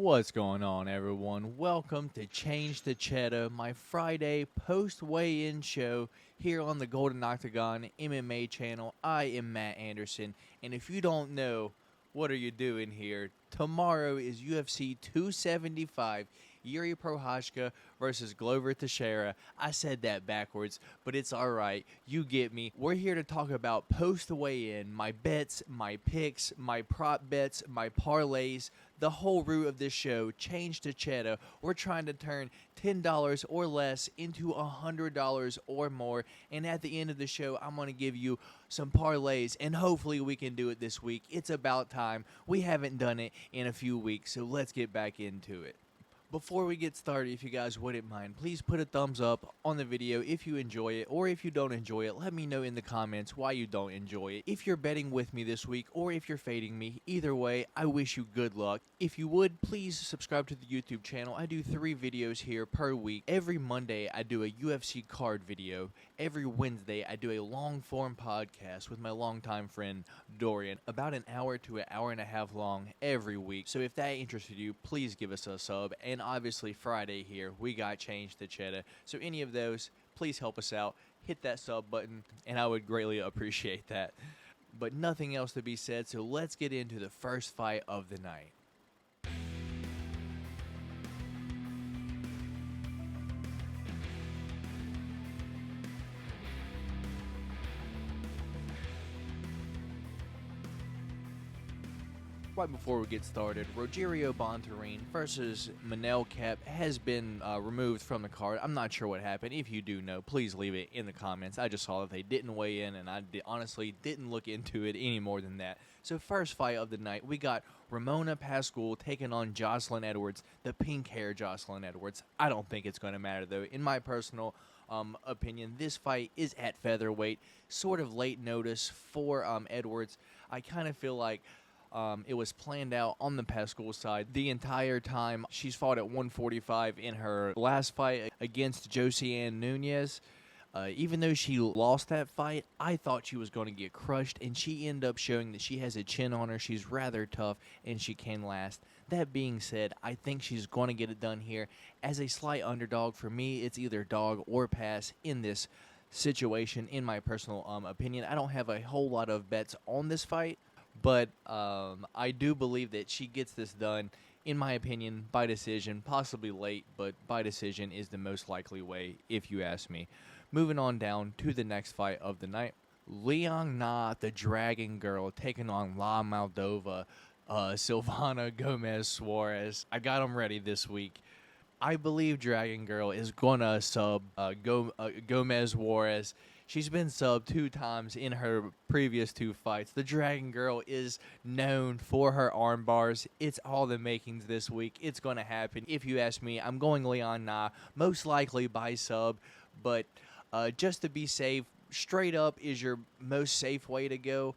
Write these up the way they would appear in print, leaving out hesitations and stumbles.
What's going on, everyone? Welcome to Change the Cheddar, my Friday post-weigh-in show here on the Golden Octagon MMA channel. I am Matt Anderson, and if you don't know, what are you doing here? Tomorrow is UFC 275, Jiri Prochazka versus Glover Teixeira. I said that backwards, but it's alright. You get me. We're here to talk about post-weigh-in, my bets, my picks, my prop bets, my parlays, the whole root of this show. Change to Cheddar. We're trying to turn $10 or less into $100 or more, and at the end of the show, I'm going to give you some parlays, and hopefully we can do it this week. It's about time. We haven't done it in a few weeks, so let's get back into it. Before we get started, if you guys wouldn't mind, please put a thumbs up on the video if you enjoy it, or if you don't enjoy it, let me know in the comments why you don't enjoy it. If you're betting with me this week, or if you're fading me, either way, I wish you good luck. If you would, please subscribe to the YouTube channel. I do 3 videos here per week. Every Monday, I do a UFC card video. Every Wednesday, I do a long-form podcast with my longtime friend, Dorian, about an hour to an hour and a half long every week. So if that interested you, please give us a sub. And obviously Friday here, we got Change the Cheddar. So any of those, please help us out. Hit that sub button, and I would greatly appreciate that. But nothing else to be said, so let's get into the first fight of the night. Right before we get started, Rogerio Bontorin versus Manel Kape has been removed from the card. I'm not sure what happened. If you do know, please leave it in the comments. I just saw that they didn't weigh in, and I honestly didn't look into it any more than that. So first fight of the night, we got Ramona Pascual taking on Jocelyn Edwards, the pink-haired Jocelyn Edwards. I don't think it's going to matter, though. In my personal opinion, this fight is at featherweight, sort of late notice for Edwards. I kind of feel like it was planned out on the Pascual side the entire time. She's fought at 145 in her last fight against Jocelyn Nunez. Even though she lost that fight, I thought she was going to get crushed, and she ended up showing that she has a chin on her. She's rather tough, and she can last. That being said, I think she's going to get it done here. As a slight underdog, for me, it's either dog or pass in this situation, in my personal opinion. I don't have a whole lot of bets on this fight, but I do believe that she gets this done, in my opinion, by decision, possibly late, but by decision is the most likely way, if you ask me. Moving on down to the next fight of the night, Liang Na, the Dragon Girl, taking on La Moldova, Silvana Gomez Suarez. I got them ready this week. I believe Dragon Girl is going to sub Gomez Juarez. She's been subbed 2 times in her previous 2 fights. The Dragon Girl is known for her arm bars. It's all the makings this week. It's going to happen. If you ask me, I'm going Liang Na, most likely by sub. But just to be safe, straight up is your most safe way to go.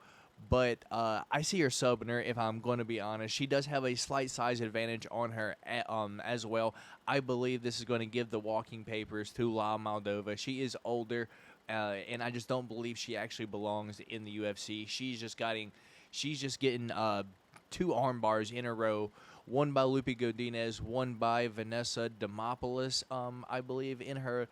But I see her subbing her, if I'm going to be honest. She does have a slight size advantage on her as well. I believe this is going to give the walking papers to La Moldova. She is older, and I just don't believe she actually belongs in the UFC. She's just getting 2 arm bars in a row. One by Lupe Godinez, one by Vanessa Demopoulos, I believe, in her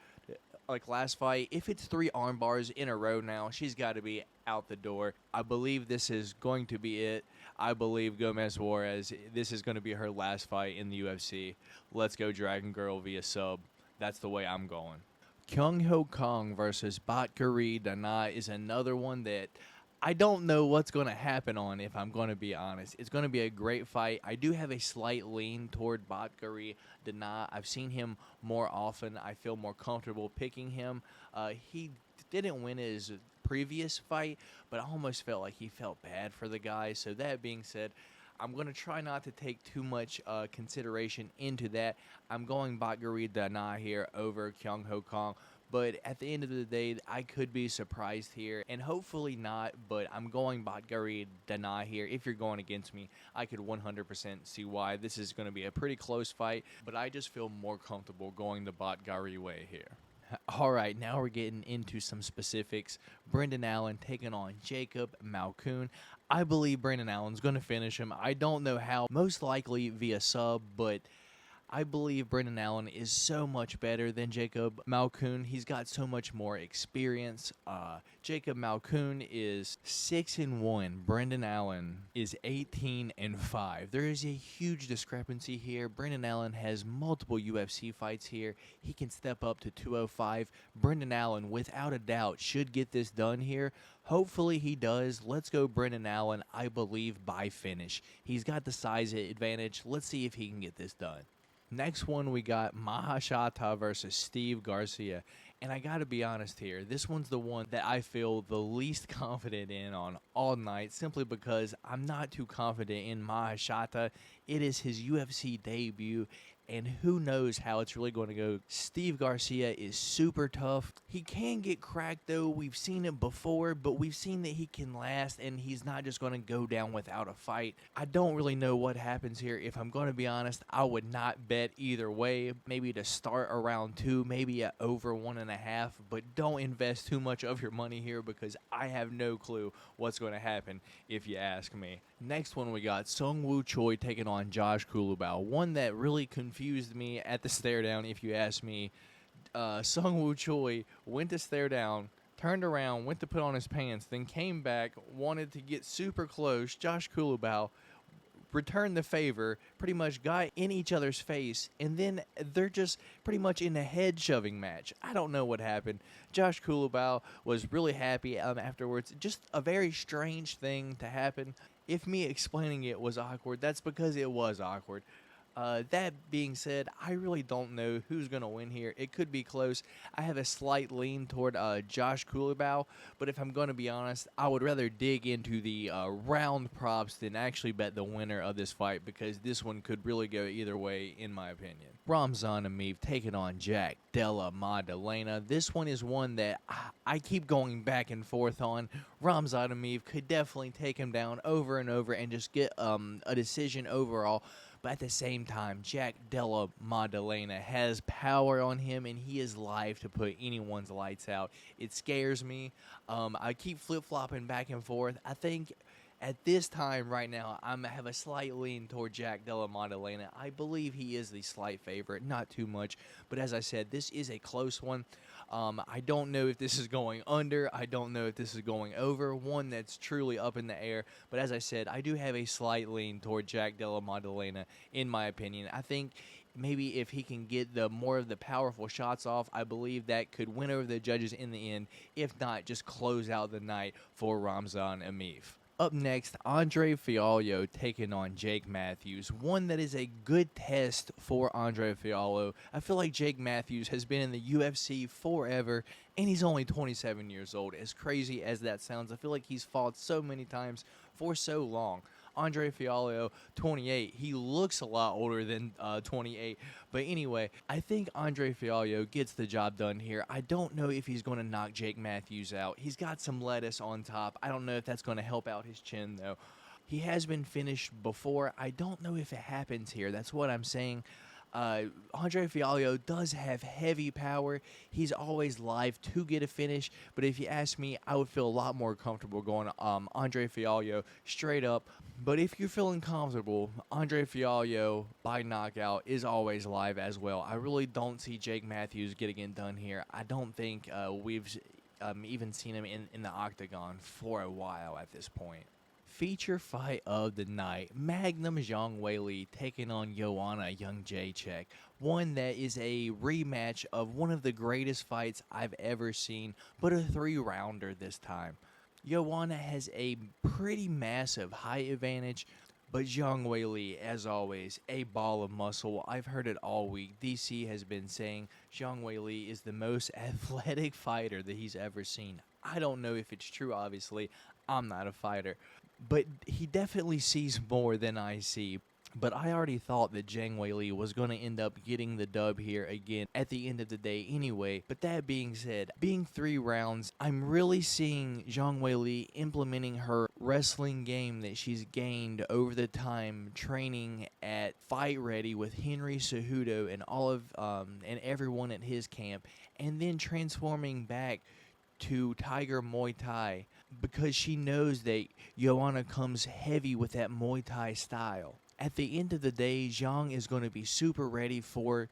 last fight. If it's 3 arm bars in a row now, she's got to be out the door. I believe this is going to be it. I believe Gomez Juarez, this is going to be her last fight in the UFC. Let's go Dragon Girl via sub. That's the way I'm going. Kyung versus Bhakturi Danai is another one that I don't know what's going to happen on, if I'm going to be honest. It's going to be a great fight. I do have a slight lean toward Bhakturi Danai. I've seen him more often. I feel more comfortable picking him. He didn't win his previous fight, but I almost felt like he felt bad for the guy. So that being said, I'm going to try not to take too much consideration into that. I'm going Bhakturi Danai here over Kyung. But at the end of the day, I could be surprised here, and hopefully not, but I'm going Bhakturi Danai here. If you're going against me, I could 100% see why. This is going to be a pretty close fight, but I just feel more comfortable going the Bhakturi way here. All right, now we're getting into some specifics. Brendan Allen taking on Jacob Malcoon. I believe Brendan Allen's going to finish him. I don't know how, most likely via sub, but I believe Brendan Allen is so much better than Jacob Malcoon. He's got so much more experience. Jacob Malcoon is 6-1. Brendan Allen is 18-5. There is a huge discrepancy here. Brendan Allen has multiple UFC fights here. He can step up to 205. Brendan Allen, without a doubt, should get this done here. Hopefully he does. Let's go Brendan Allen, I believe, by finish. He's got the size advantage. Let's see if he can get this done. Next one, we got Mahashata versus Steve Garcia. And I got to be honest here, this one's the one that I feel the least confident in on all night, simply because I'm not too confident in Mahashata. It is his UFC debut, and who knows how it's really going to go. Steve Garcia is super tough. He can get cracked, though. We've seen it before, but we've seen that he can last, and he's not just going to go down without a fight. I don't really know what happens here. If I'm going to be honest, I would not bet either way. Maybe to start around 2, maybe at over 1.5, but don't invest too much of your money here because I have no clue what's going to happen if you ask me. Next one, we got Sung Woo Choi taking on Josh Kulubau. One that really confused me at the stare down, if you ask me. Sung Woo Choi went to stare down, turned around, went to put on his pants, then came back, wanted to get super close. Josh Kulubau returned the favor, pretty much got in each other's face, and then they're just pretty much in a head-shoving match. I don't know what happened. Josh Kulubau was really happy afterwards. Just a very strange thing to happen. If me explaining it was awkward, that's because it was awkward. That being said, I really don't know who's going to win here. It could be close. I have a slight lean toward Josh Kulubau, but if I'm going to be honest, I would rather dig into the round props than actually bet the winner of this fight, because this one could really go either way, in my opinion. Ramzan Ameev taking on Jack Della Maddalena. This one is one that I keep going back and forth on. Ramzan Ameev could definitely take him down over and over and just get a decision overall. But at the same time, Jack Della Maddalena has power on him, and he is live to put anyone's lights out. It scares me. I keep flip-flopping back and forth. I think at this time right now, I have a slight lean toward Jack Della Maddalena. I believe he is the slight favorite, not too much. But as I said, this is a close one. I don't know if this is going under. I don't know if this is going over. One that's truly up in the air. But as I said, I do have a slight lean toward Jack Della Maddalena, in my opinion. I think maybe if he can get the more of the powerful shots off, I believe that could win over the judges in the end. If not, just close out the night for Ramzan Ameev. Up next, Andre Fiorio taking on Jake Matthews. One that is a good test for Andre Fiorio. I feel like Jake Matthews has been in the UFC forever, and he's only 27 years old. As crazy as that sounds, I feel like he's fought so many times for so long. Andre Fiorio, 28. He looks a lot older than 28. But anyway, I think Andre Fiorio gets the job done here. I don't know if he's going to knock Jake Matthews out. He's got some lettuce on top. I don't know if that's going to help out his chin, though. He has been finished before. I don't know if it happens here. That's what I'm saying. Andre Fiorio does have heavy power. He's always live to get a finish, but if you ask me, I would feel a lot more comfortable going Andre Fiorio straight up. But if you're feeling comfortable, Andre Fiorio by knockout is always live as well. I really don't see Jake Matthews getting it done here. I don't think we've even seen him in the octagon for a while at this point. Feature fight of the night, Magnum Zhang Weili taking on Joanna Jędrzejczyk. One that is a rematch of one of the greatest fights I've ever seen, but a 3-rounder this time. Joanna has a pretty massive height advantage, but Zhang Weili, as always, a ball of muscle. I've heard it all week. DC has been saying Zhang Weili is the most athletic fighter that he's ever seen. I don't know if it's true, obviously. I'm not a fighter. But he definitely sees more than I see. But I already thought that Zhang Weili was going to end up getting the dub here again at the end of the day anyway. But that being said, being 3 rounds, I'm really seeing Zhang Weili implementing her wrestling game that she's gained over the time training at Fight Ready with Henry Cejudo and all of and everyone at his camp, and then transforming back to Tiger Muay Thai because she knows that Joanna comes heavy with that Muay Thai style. At the end of the day, Zhang is going to be super ready for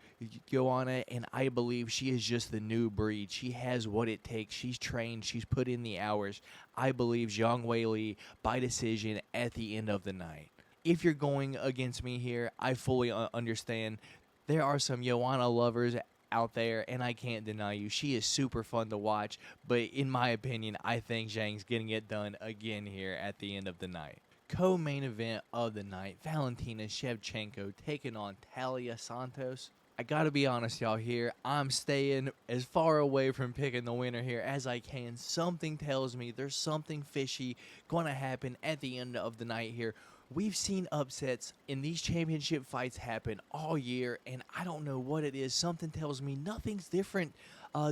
Joanna, and I believe she is just the new breed. She has what it takes. She's trained. She's put in the hours. I believe Zhang Weili by decision at the end of the night. If you're going against me here, I fully understand. There are some Joanna lovers out there, and I can't deny you, she is super fun to watch. But in my opinion, I think Zhang's getting it done again here at the end of the night. Co-main event of the night, Valentina Shevchenko taking on Talia Santos. I gotta be honest, y'all, here. I'm staying as far away from picking the winner here as I can. Something tells me there's something fishy gonna happen at the end of the night here. We've seen upsets in these championship fights happen all year, and I don't know what it is. Something tells me nothing's different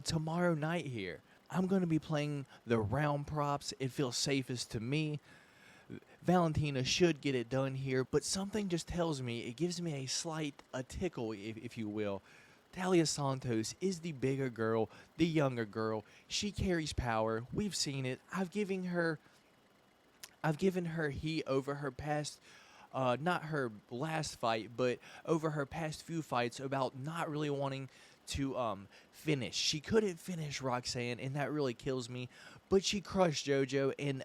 tomorrow night here. I'm going to be playing the round props. It feels safest to me. Valentina should get it done here, but something just tells me, it gives me a tickle, if you will. Talia Santos is the bigger girl, the younger girl. She carries power. We've seen it. I've given her heat over her past, not her last fight, but over her past few fights about not really wanting to finish. She couldn't finish Roxanne, and that really kills me. But she crushed JoJo, and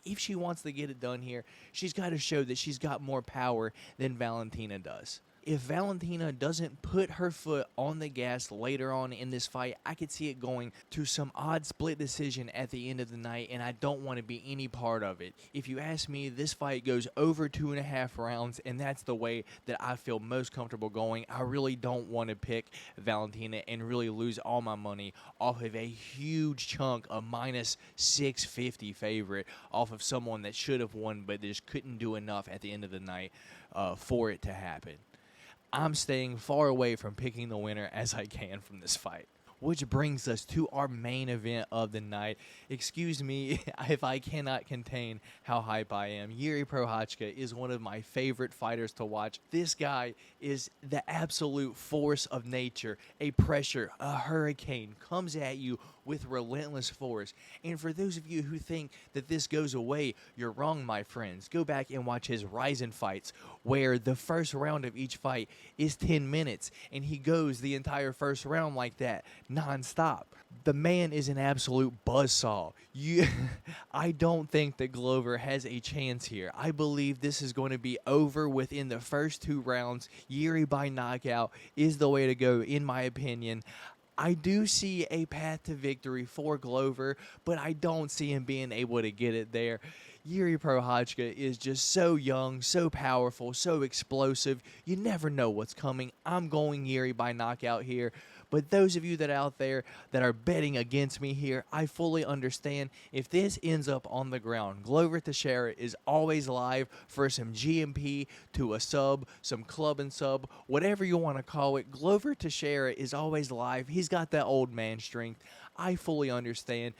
if she wants to get it done here, she's got to show that she's got more power than Valentina does. If Valentina doesn't put her foot on the gas later on in this fight, I could see it going to some odd split decision at the end of the night, and I don't want to be any part of it. If you ask me, this fight goes over 2.5 rounds, and that's the way that I feel most comfortable going. I really don't want to pick Valentina and really lose all my money off of a huge chunk, a minus 650 favorite, off of someone that should have won but just couldn't do enough at the end of the night for it to happen. I'm staying far away from picking the winner as I can from this fight. Which brings us to our main event of the night. Excuse me if I cannot contain how hype I am. Jiri Prochazka is one of my favorite fighters to watch. This guy is the absolute force of nature. A pressure, a hurricane comes at you with relentless force. And for those of you who think that this goes away, you're wrong, my friends. Go back and watch his Ryzen fights, where the first round of each fight is 10 minutes, and he goes the entire first round like that, non-stop. The man is an absolute buzzsaw. I don't think that Glover has a chance here. I believe this is going to be over within the first 2 rounds. Jiri by knockout is the way to go, in my opinion. I do see a path to victory for Glover, but I don't see him being able to get it there. Jiri Prochazka is just so young, so powerful, so explosive. You never know what's coming. I'm going Jiri by knockout here. But those of you that are out there that are betting against me here, I fully understand. If this ends up on the ground, Glover Teixeira is always live for some GMP to a sub, some club and sub, whatever you want to call it. Glover Teixeira is always live. He's got that old man strength. I fully understand.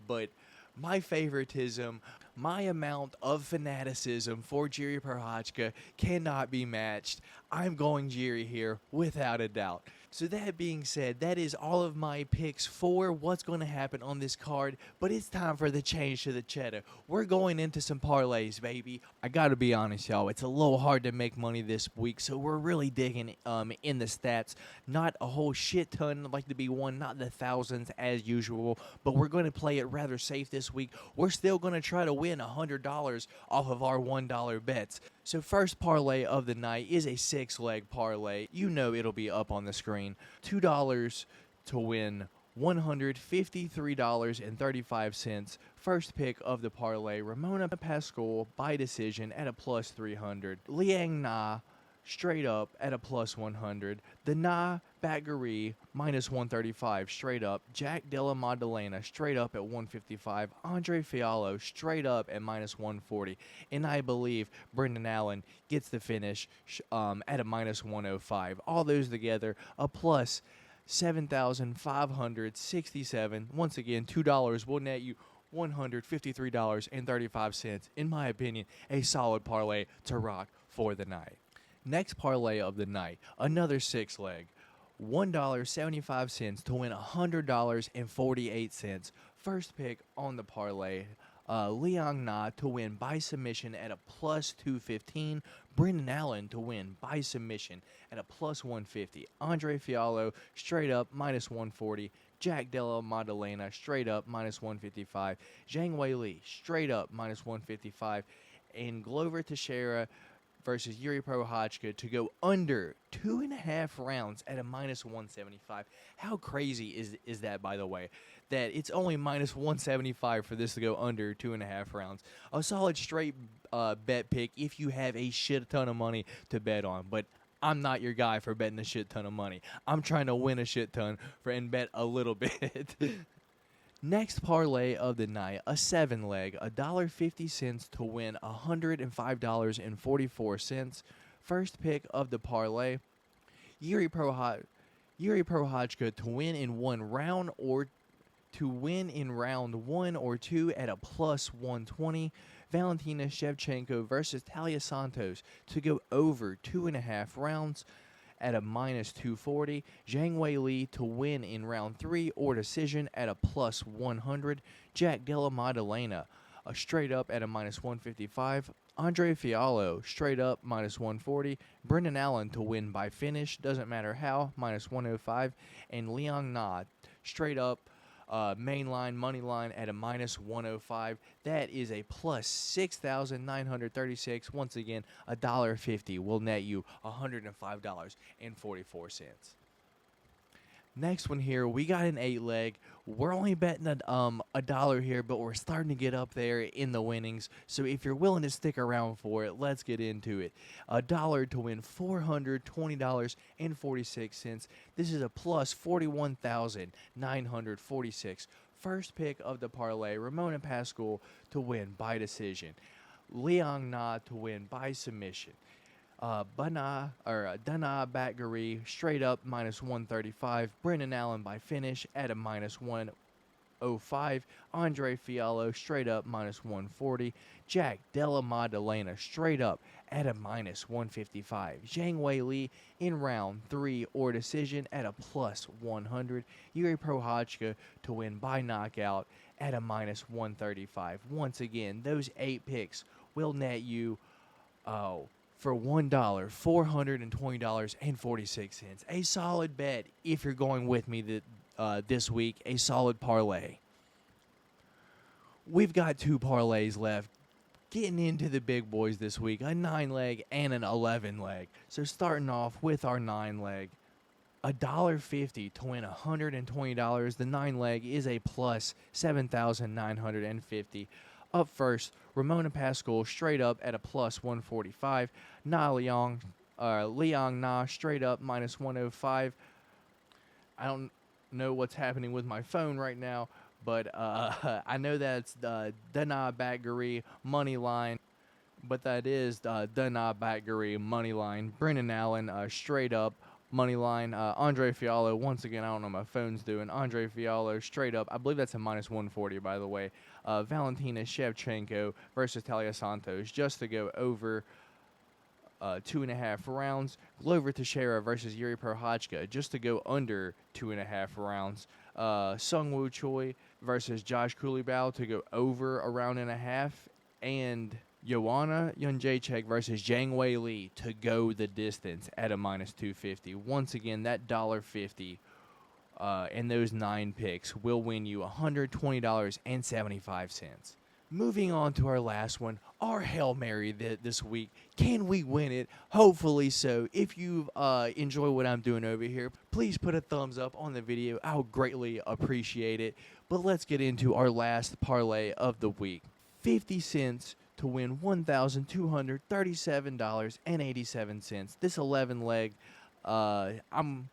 But my favoritism, my amount of fanaticism for Jiri Prochazka cannot be matched. I'm going Jiri here without a doubt. So that being said, that is all of my picks for what's going to happen on this card, but it's time for the change to the cheddar. We're going into some parlays, baby. I got to be honest, y'all, it's a little hard to make money this week, so we're really digging in the stats. Not a whole shit ton like to be won, not the thousands as usual, but we're going to play it rather safe this week. We're still going to try to win $100 off of our $1 bets. So first parlay of the night is a 6-leg parlay. You know it'll be up on the screen. $2 to win $153.35. First pick of the parlay, Ramona Pascual by decision at a plus 300. Liang Na straight up at a plus 100. Danai Bhakturi minus 135 straight up. Jack Della Maddalena straight up at 155. Andre Fiorio straight up at minus 140. And I believe Brendan Allen gets the finish at a minus 105. All those together, a plus 7,567. Once again, $2 will net you $153.35. In my opinion, a solid parlay to rock for the night. Next parlay of the night, another 6-leg. $1.75 to win $100.48. First pick on the parlay, Liang Na to win by submission at a plus 215. Brendan Allen to win by submission at a plus 150. Andre Fiorio straight up minus 140. Jack Della Maddalena straight up minus 155. Zhang Weili straight up minus 155. And Glover Teixeira versus Jiri Prochazka to go under 2.5 rounds at a minus 175. How crazy is that, by the way? That it's only minus 175 for this to go under 2.5 rounds. A solid straight bet pick if you have a shit ton of money to bet on. But I'm not your guy for betting a shit ton of money. I'm trying to win a shit ton and bet a little bit. Next parlay of the night, a 7-leg, $1.50 to win $105.44. First pick of the parlay, Jiri Prochazka to win in one round or to win in round 1 or 2 at a plus 120. Valentina Shevchenko versus Talia Santos to go over 2.5 rounds at a minus 240. Zhang Weili to win in round 3 or decision at a plus 100. Jack Della Maddalena straight up at a minus 155. Andre Fiorio straight up minus 140. Brendan Allen to win by finish, doesn't matter how, minus 105. And Liang Na straight up main line, money line at a minus 105. That is a plus 6,936. Once again, $1.50 will net you $105.44. Next one here, we got an 8-leg. We're only betting a dollar here, but we're starting to get up there in the winnings. So if you're willing to stick around for it, let's get into it. $1 to win $420.46. This is a plus 41,946. First pick of the parlay, Ramona Pascual to win by decision. Liang Na to win by submission. Danai Bhakturi straight up minus 135. Brendan Allen by finish at a minus 105. Andre Fiorio straight up minus 140. Jack Della Maddalena straight up at a minus 155. Zhang Weili in round 3 or decision at a plus 100. Jiri Prochazka to win by knockout at a minus 135. Once again, those 8 picks will net you for $1, $420.46. A solid bet if you're going with me this week. A solid parlay. We've got 2 parlays left. Getting into the big boys this week. A 9-leg and an 11-leg. So starting off with our 9-leg. $1.50 to win $120. The 9-leg is a plus 7,950. Up first, Ramona Pascual straight up at a plus 145. Liang Na straight up minus 105. I don't know what's happening with my phone right now, but I know that's the Danai Bhakturi money line. But that is Danai Bhakturi money line. Brendan Allen straight up money line. Andre Fiorio, once again, I don't know what my phone's doing. Andre Fiorio straight up. I believe that's a minus 140, by the way. Valentina Shevchenko versus Talia Santos just to go over 2.5 rounds. Glover Teixeira versus Jiri Prochazka just to go under 2.5 rounds. Sungwoo Choi versus Josh Kulibao to go over a round and a half. And Joanna Jędrzejczyk versus Zhang Weili to go the distance at a minus 250. Once again, that $1.50 and those 9 picks will win you $120.75. Moving on to our last one, our Hail Mary this week. Can we win it? Hopefully so. If you enjoy what I'm doing over here, please put a thumbs up on the video. I'll greatly appreciate it. But let's get into our last parlay of the week. 50 cents to win $1,237.87. This 11 leg, I'm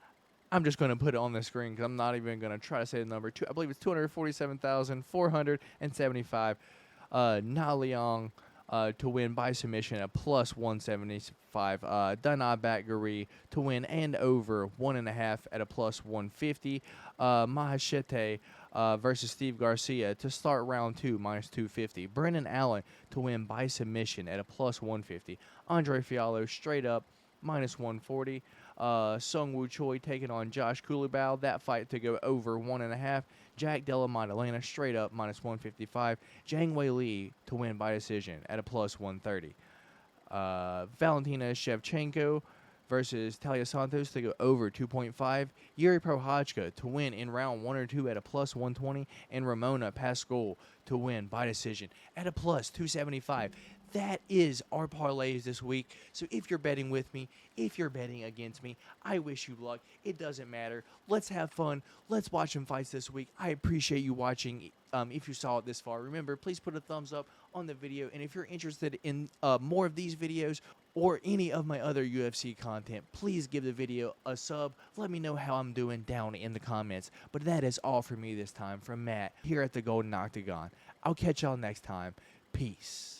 just going to put it on the screen because I'm not even going to try to say the number. I believe it's 247,475. Na Liang to win by submission at plus 175. Danai Bhakturi to win and over 1.5 at a plus 150. Mahashata versus Steve Garcia to start round 2 minus 250. Brendan Allen to win by submission at a plus 150. Andre Fiorio straight up minus 140. Sung Woo Choi taking on Josh Kulabau. That fight to go over 1.5. Jack Della Maddalena straight up minus 155. Zhang Wei Li to win by decision at a plus 130. Valentina Shevchenko versus Talia Santos to go over 2.5. Jiri Prochazka to win in round 1 or 2 at a plus 120. And Ramona Pascual to win by decision at a plus 275. That is our parlays this week. So if you're betting with me, if you're betting against me, I wish you luck. It doesn't matter. Let's have fun. Let's watch some fights this week. I appreciate you watching. If you saw it this far, remember, please put a thumbs up on the video. And if you're interested in more of these videos or any of my other UFC content, please give the video a sub. Let me know how I'm doing down in the comments. But that is all for me this time from Matt here at the Golden Octagon. I'll catch y'all next time. Peace.